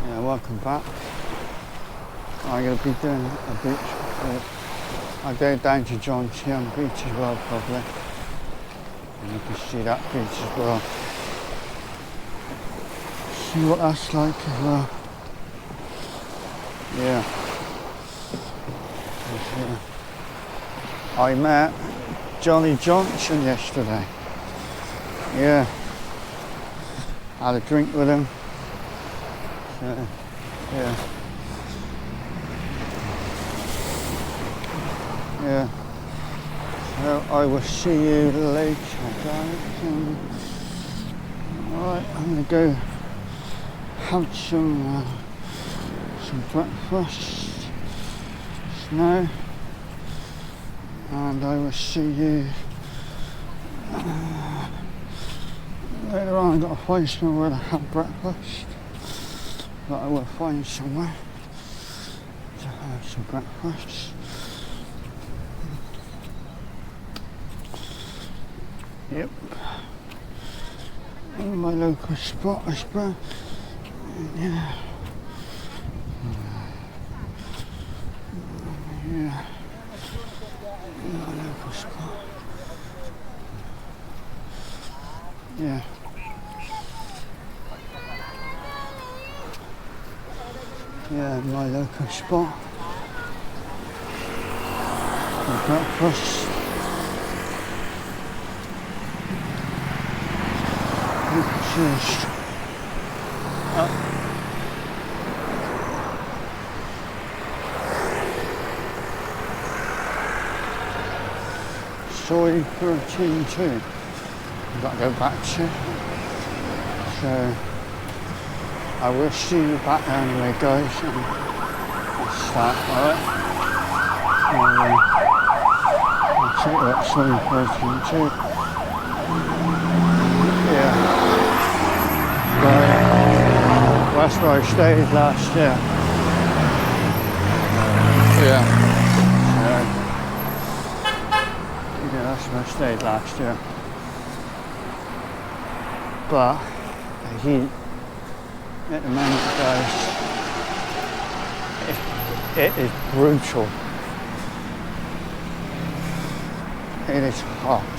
Yeah, welcome back. I'm going to be doing a beach walk. I'll go down to John Cheon Beach as well, probably. And you can see that beach as well. See what that's like as well. Yeah. I met Johnny Johnson yesterday. Yeah. Had a drink with him. So, yeah. Yeah. So I will see you later, guys. Alright, I'm gonna go have some breakfast now, and I will see you later on. I've got to find somewhere to have breakfast, but I will find somewhere to have some breakfast. Yep. In my local spot, I suppose. Yeah. Yeah. In my local spot. Yeah. Yeah, my local spot. For breakfast. Just soy protein too. I've got to go back to. So I will see you back there anyway, guys. And start, alright. I'll take that soy protein too. Yeah. That's where I stayed last year. Yeah. Yeah, that's where I stayed last year. But the heat at the moment, guys, it is brutal. It is hot.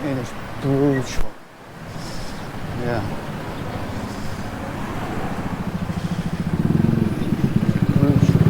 It is brutal. Yeah. Brutal.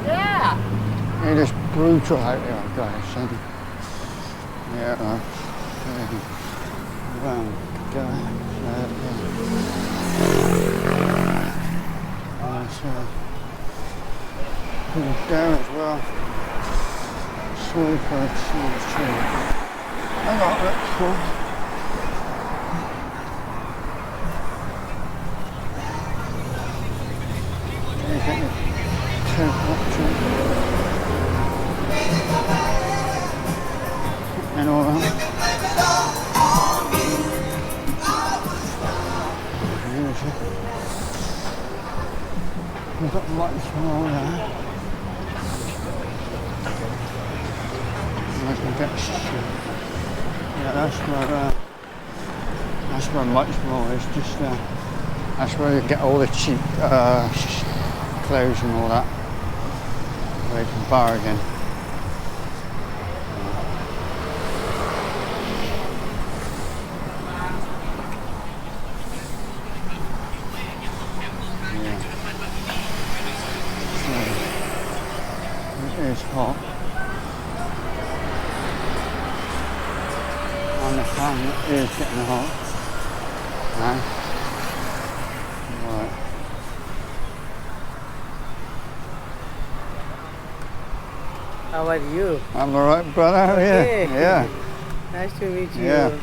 Yeah. It is brutal out there, guys. Yeah. Well, there as well. Soy protein too. I got that for. And all that. We've got lights from all there. I can get, yeah, that's where Muchmore is, just there. That's where you get all the cheap clothes and all that, where you can bargain. Yeah. It is hot. And the fan is getting hot. Right. Right. How are you? I'm alright, brother. Okay. Yeah. Nice to meet you. Yeah.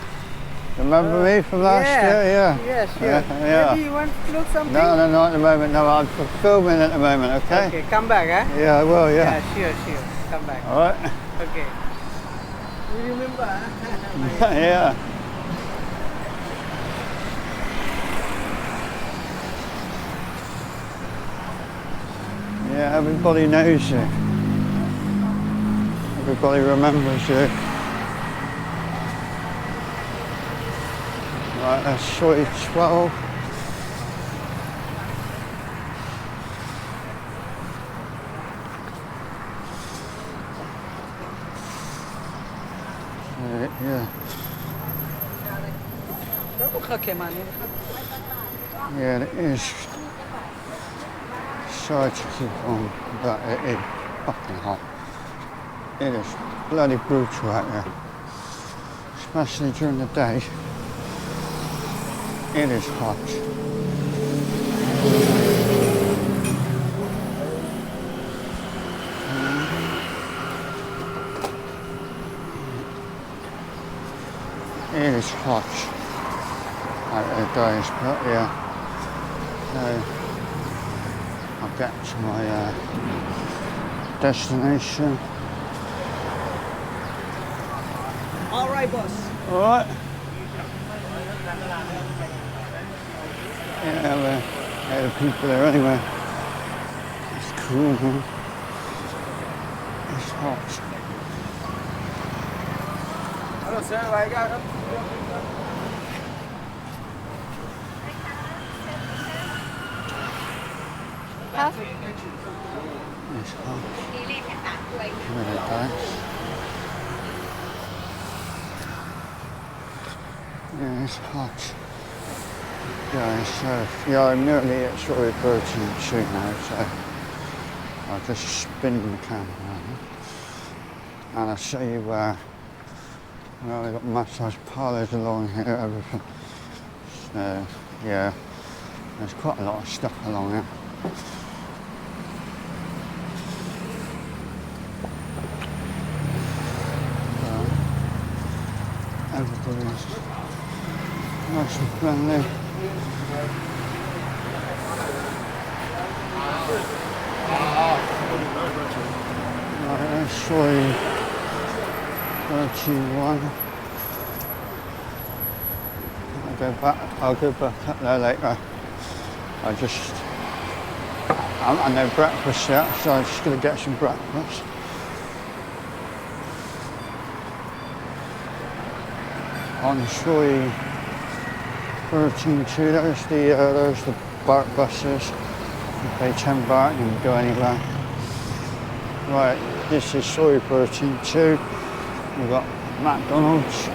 Remember me from last year? Yeah. Yeah, sure. Yeah. Maybe you want to look something? No, not at the moment. No, I'm filming at the moment, okay? Okay, come back, huh? Yeah, I will, yeah. Yeah, sure. Come back. Alright. Okay. You remember, huh? Yeah. Yeah, everybody knows you. everybody remembers you. Right, that's Soi 12. Yeah. Yeah, it is. Sorry to keep on, but it is fucking hot. It is bloody brutal out there. Especially during the day. It is hot. It is hot out there guys, but yeah. So I'll get to my destination. All right, boss. Alright. Yeah, well, the people there anyway. It's cool, man. It's hot. Hello, sir. I got it. It's hot. Really nice. Yeah, it's hot. Yeah, so yeah, I'm nearly at Soi 13.2 now, so I'll just spin the camera around and I'll show you where well, they've got massage parlours along here, everything. So yeah, there's quite a lot of stuff along here. Everybody's nice and friendly. Right, let's Soi 31. I'll go back up there later. I haven't had no breakfast yet, so I'm just going to get some breakfast. On Soi 13.2, there's the BART buses. You pay 10 baht and you can go anywhere. Right, this is Soi 13.2. We've got McDonald's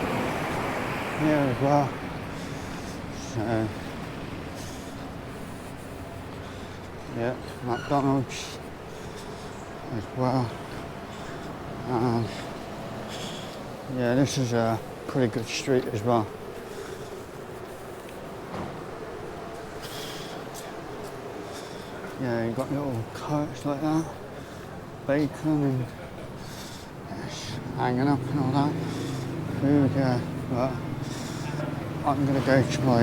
here as well. So, yeah, McDonald's as well. And yeah, this is a pretty good street as well. Yeah, you've got little carts like that, bacon and hanging up and all that. Food, yeah, but I'm gonna go to my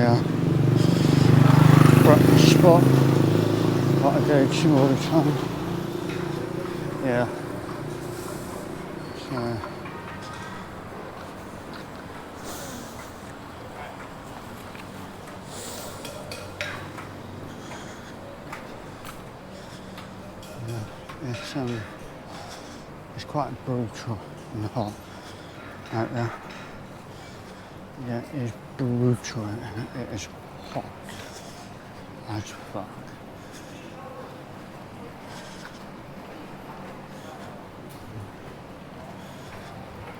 breakfast spot that I go to all the time. Yeah. So it's quite brutal and hot out there. Yeah, it is brutal. It is hot as fuck.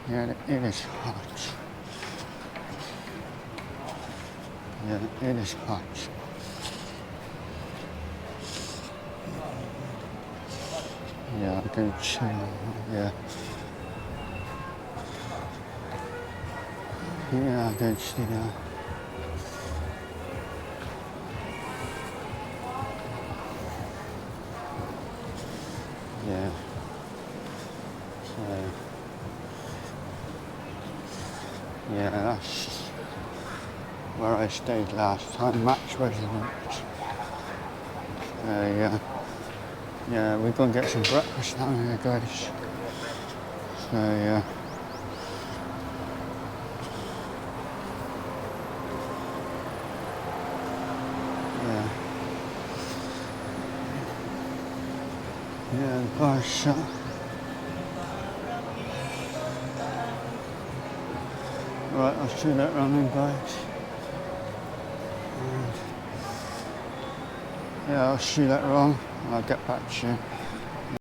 Yeah, it is hot. Yeah, it is hot. Yeah, I go chill, yeah. Yeah, I go chill. Yeah. So, yeah, that's where I stayed last time, Max Residence. Yeah. Yeah, we're going to get some breakfast down here, guys. So, yeah. Yeah, the bar's shut. Right, I'll see that running, guys. And yeah, I'll see that run and I'll get back to you.